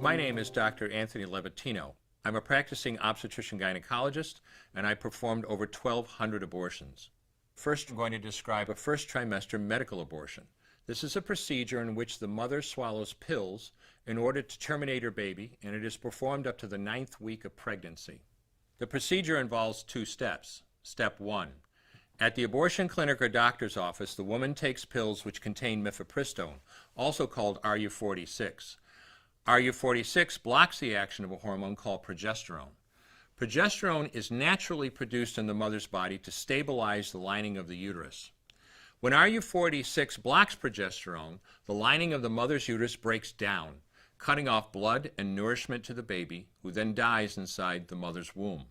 My name is Dr. Anthony Levatino. I'm a practicing obstetrician-gynecologist, and I performed over 1,200 abortions. First, I'm going to describe a first trimester medical abortion. This is a procedure in which the mother swallows pills in order to terminate her baby, and it is performed up to the 9th week of pregnancy. The procedure involves 2 steps. Step 1. At the abortion clinic or doctor's office, the woman takes pills which contain mifepristone, also called RU46. RU46 blocks the action of a hormone called progesterone. Progesterone is naturally produced in the mother's body to stabilize the lining of the uterus. When RU46 blocks progesterone, the lining of the mother's uterus breaks down, cutting off blood and nourishment to the baby, who then dies inside the mother's womb.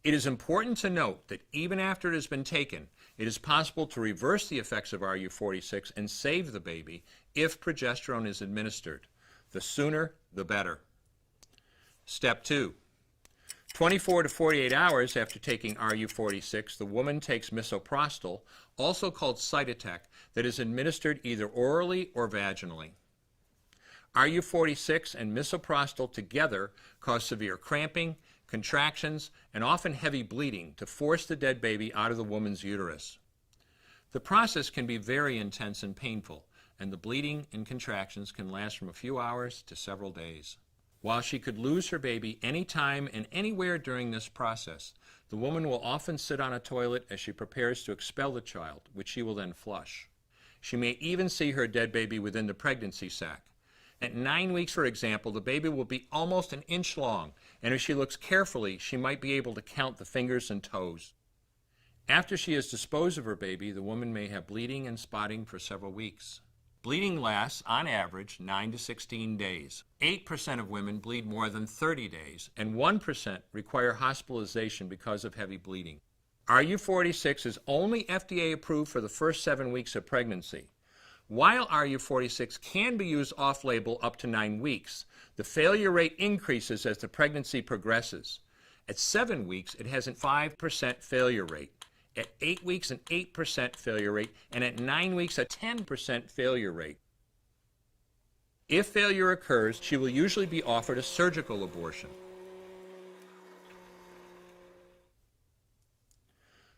It is important to note that even after it has been taken, it is possible to reverse the effects of RU46 and save the baby if progesterone is administered. The sooner, the better. Step 2. 24 to 48 hours after taking RU46, the woman takes misoprostol, also called Cytotec, that is administered either orally or vaginally. RU46 and misoprostol together cause severe cramping, contractions, and often heavy bleeding to force the dead baby out of the woman's uterus. The process can be very intense and painful, and the bleeding and contractions can last from a few hours to several days. While she could lose her baby anytime and anywhere during this process, the woman will often sit on a toilet as she prepares to expel the child, which she will then flush. She may even see her dead baby within the pregnancy sac. At 9 weeks, for example, the baby will be almost an inch long, and if she looks carefully, she might be able to count the fingers and toes. After she has disposed of her baby, the woman may have bleeding and spotting for several weeks. Bleeding lasts, on average, 9 to 16 days. 8% of women bleed more than 30 days, and 1% require hospitalization because of heavy bleeding. RU46 is only FDA approved for the first 7 weeks of pregnancy. While RU46 can be used off-label up to 9 weeks, the failure rate increases as the pregnancy progresses. At 7 weeks, it has a 5% failure rate. At 8 weeks, an 8% failure rate, and at 9 weeks, a 10% failure rate. If failure occurs, she will usually be offered a surgical abortion.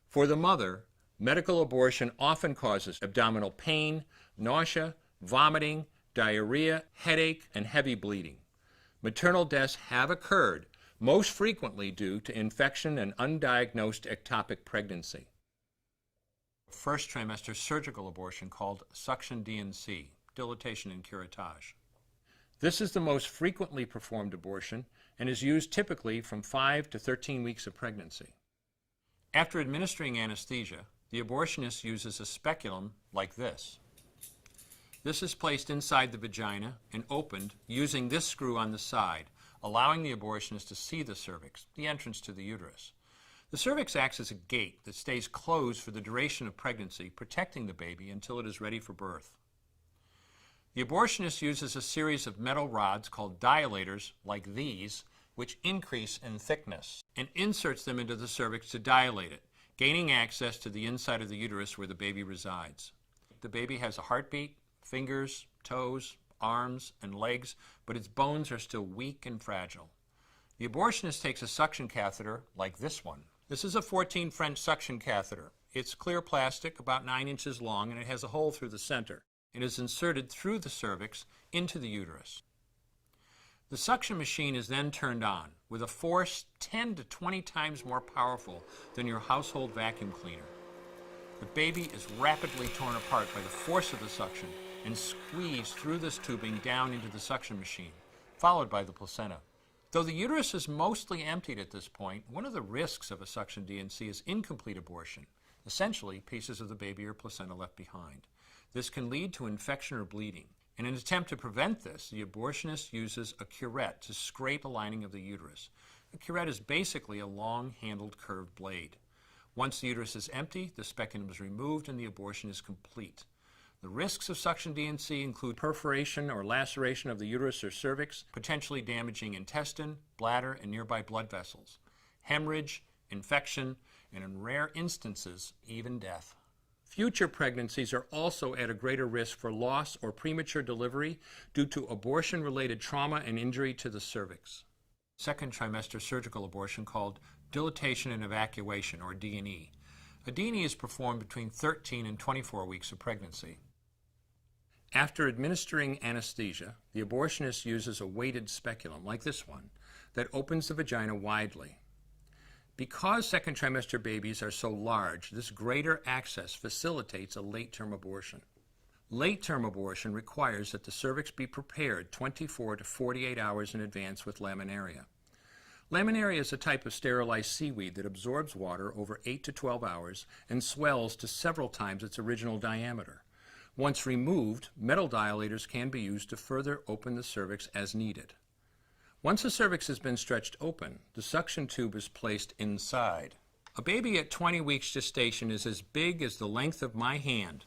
For the mother, medical abortion often causes abdominal pain, nausea, vomiting, diarrhea, headache, and heavy bleeding. Maternal deaths have occurred, most frequently due to infection and undiagnosed ectopic pregnancy. First trimester surgical abortion called suction D&C, dilatation and curettage. This is the most frequently performed abortion and is used typically from 5 to 13 weeks of pregnancy. After administering anesthesia, the abortionist uses a speculum like this. This is placed inside the vagina and opened using this screw on the side, allowing the abortionist to see the cervix, the entrance to the uterus. The cervix acts as a gate that stays closed for the duration of pregnancy, protecting the baby until it is ready for birth. The abortionist uses a series of metal rods called dilators, like these, which increase in thickness, and inserts them into the cervix to dilate it, gaining access to the inside of the uterus where the baby resides. The baby has a heartbeat, fingers, toes, arms, and legs, but its bones are still weak and fragile. The abortionist takes a suction catheter like this one. This is a 14 French suction catheter. It's clear plastic, about 9 inches long, and it has a hole through the center. It is inserted through the cervix into the uterus. The suction machine is then turned on with a force 10 to 20 times more powerful than your household vacuum cleaner. The baby is rapidly torn apart by the force of the suction and squeezed through this tubing down into the suction machine, followed by the placenta. Though the uterus is mostly emptied at this point, one of the risks of a suction D&C is incomplete abortion, essentially pieces of the baby or placenta left behind. This can lead to infection or bleeding. In an attempt to prevent this, the abortionist uses a curette to scrape a lining of the uterus. A curette is basically a long-handled curved blade. Once the uterus is empty, the speculum is removed and the abortion is complete. The risks of suction D&C include perforation or laceration of the uterus or cervix, potentially damaging intestine, bladder, and nearby blood vessels, hemorrhage, infection, and in rare instances, even death. Future pregnancies are also at a greater risk for loss or premature delivery due to abortion-related trauma and injury to the cervix. Second trimester surgical abortion called dilatation and evacuation, or D&E. A D&E is performed between 13 and 24 weeks of pregnancy. After administering anesthesia, the abortionist uses a weighted speculum, like this one, that opens the vagina widely. Because second trimester babies are so large, this greater access facilitates a late-term abortion. Late-term abortion requires that the cervix be prepared 24 to 48 hours in advance with laminaria. Laminaria is a type of sterilized seaweed that absorbs water over 8 to 12 hours and swells to several times its original diameter. Once removed, metal dilators can be used to further open the cervix as needed. Once the cervix has been stretched open, the suction tube is placed inside. A baby at 20 weeks gestation is as big as the length of my hand,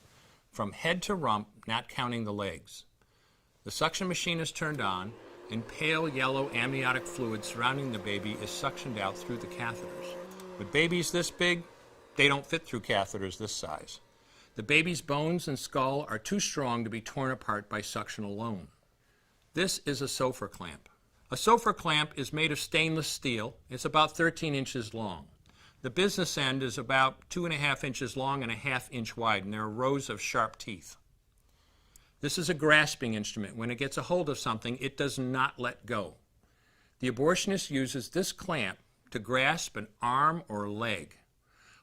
from head to rump, not counting the legs. The suction machine is turned on, and pale yellow amniotic fluid surrounding the baby is suctioned out through the catheters. With babies this big, they don't fit through catheters this size. The baby's bones and skull are too strong to be torn apart by suction alone. This is a Sofer clamp. A Sofer clamp is made of stainless steel. It's about 13 inches long. The business end is about 2.5 inches long and a 1/2 inch wide, and there are rows of sharp teeth. This is a grasping instrument. When it gets a hold of something, it does not let go. The abortionist uses this clamp to grasp an arm or leg.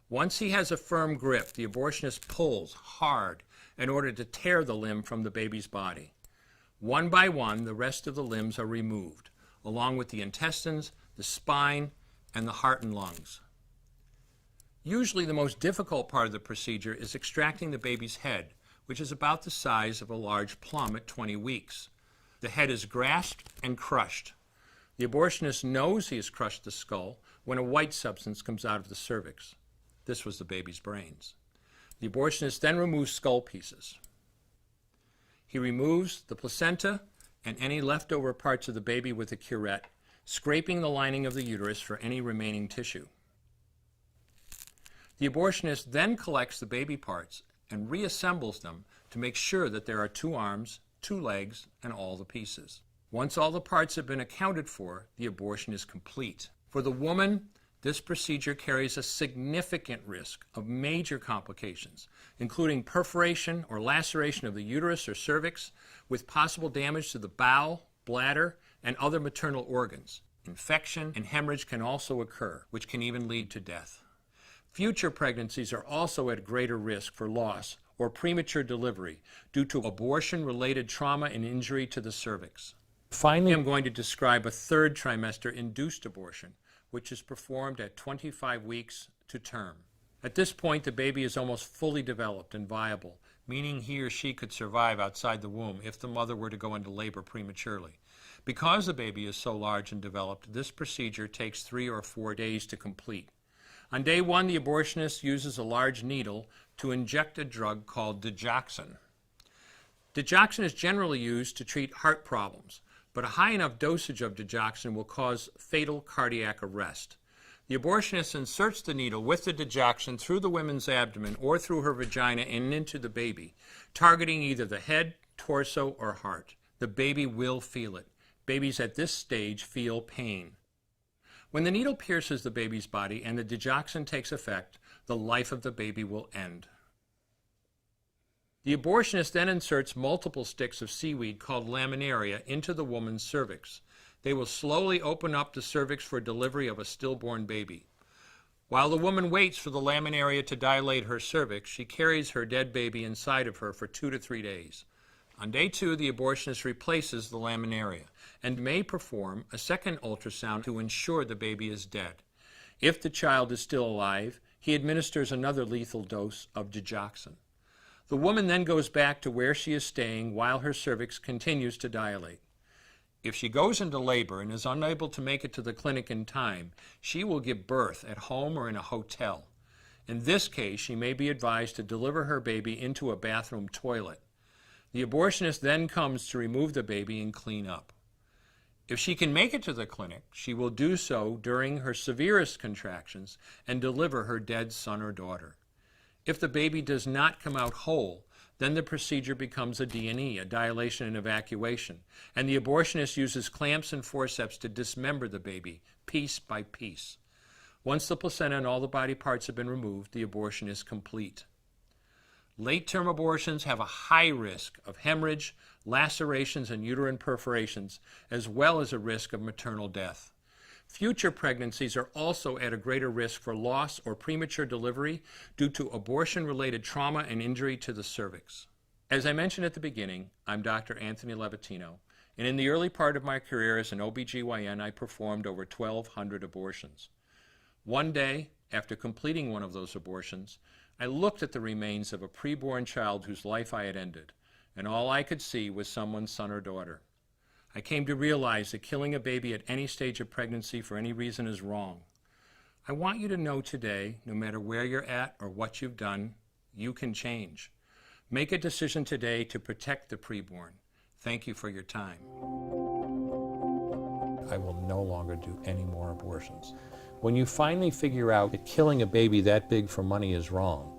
Once he has a firm grip, the abortionist pulls hard in order to tear the limb from the baby's body. One by one, the rest of the limbs are removed, along with the intestines, the spine, and the heart and lungs. Usually the most difficult part of the procedure is extracting the baby's head, which is about the size of a large plum at 20 weeks. The head is grasped and crushed. The abortionist knows he has crushed the skull when a white substance comes out of the cervix. This was the baby's brains. The abortionist then removes skull pieces. He removes the placenta and any leftover parts of the baby with a curette, scraping the lining of the uterus for any remaining tissue. The abortionist then collects the baby parts and reassembles them to make sure that there are 2 arms, 2 legs, and all the pieces. Once all the parts have been accounted for, the abortion is complete. For the woman, this procedure carries a significant risk of major complications, including perforation or laceration of the uterus or cervix, with possible damage to the bowel, bladder, and other maternal organs. Infection and hemorrhage can also occur, which can even lead to death. Future pregnancies are also at greater risk for loss or premature delivery due to abortion-related trauma and injury to the cervix. Finally, I'm going to describe a third trimester induced abortion, which is performed at 25 weeks to term. At this point, the baby is almost fully developed and viable, meaning he or she could survive outside the womb if the mother were to go into labor prematurely. Because the baby is so large and developed, this procedure takes 3 or 4 days to complete. On day 1, the abortionist uses a large needle to inject a drug called digoxin. Digoxin is generally used to treat heart problems, but a high enough dosage of digoxin will cause fatal cardiac arrest. The abortionist inserts the needle with the digoxin through the woman's abdomen or through her vagina and into the baby, targeting either the head, torso, or heart. The baby will feel it. Babies at this stage feel pain. When the needle pierces the baby's body and the digoxin takes effect, the life of the baby will end. The abortionist then inserts multiple sticks of seaweed called laminaria into the woman's cervix. They will slowly open up the cervix for delivery of a stillborn baby. While the woman waits for the laminaria to dilate her cervix, she carries her dead baby inside of her for 2 to 3 days. On day 2, the abortionist replaces the laminaria and may perform a second ultrasound to ensure the baby is dead. If the child is still alive, he administers another lethal dose of digoxin. The woman then goes back to where she is staying while her cervix continues to dilate. If she goes into labor and is unable to make it to the clinic in time, she will give birth at home or in a hotel. In this case, she may be advised to deliver her baby into a bathroom toilet. The abortionist then comes to remove the baby and clean up. If she can make it to the clinic, she will do so during her severest contractions and deliver her dead son or daughter. If the baby does not come out whole, then the procedure becomes a D&E, a dilation and evacuation, and the abortionist uses clamps and forceps to dismember the baby, piece by piece. Once the placenta and all the body parts have been removed, the abortion is complete. Late-term abortions have a high risk of hemorrhage, lacerations, and uterine perforations, as well as a risk of maternal death. Future pregnancies are also at a greater risk for loss or premature delivery due to abortion-related trauma and injury to the cervix. As I mentioned at the beginning, I'm Dr. Anthony Levatino, and in the early part of my career as an OBGYN, I performed over 1,200 abortions. One day, after completing one of those abortions, I looked at the remains of a preborn child whose life I had ended, and all I could see was someone's son or daughter. I came to realize that killing a baby at any stage of pregnancy for any reason is wrong. I want you to know today, no matter where you're at or what you've done, you can change. Make a decision today to protect the preborn. Thank you for your time. I will no longer do any more abortions. When you finally figure out that killing a baby that big for money is wrong,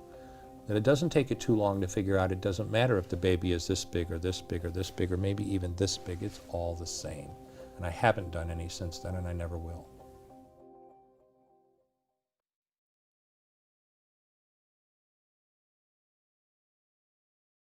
that it doesn't take you too long to figure out it doesn't matter if the baby is this big or this big or this big or maybe even this big, it's all the same. And I haven't done any since then, and I never will.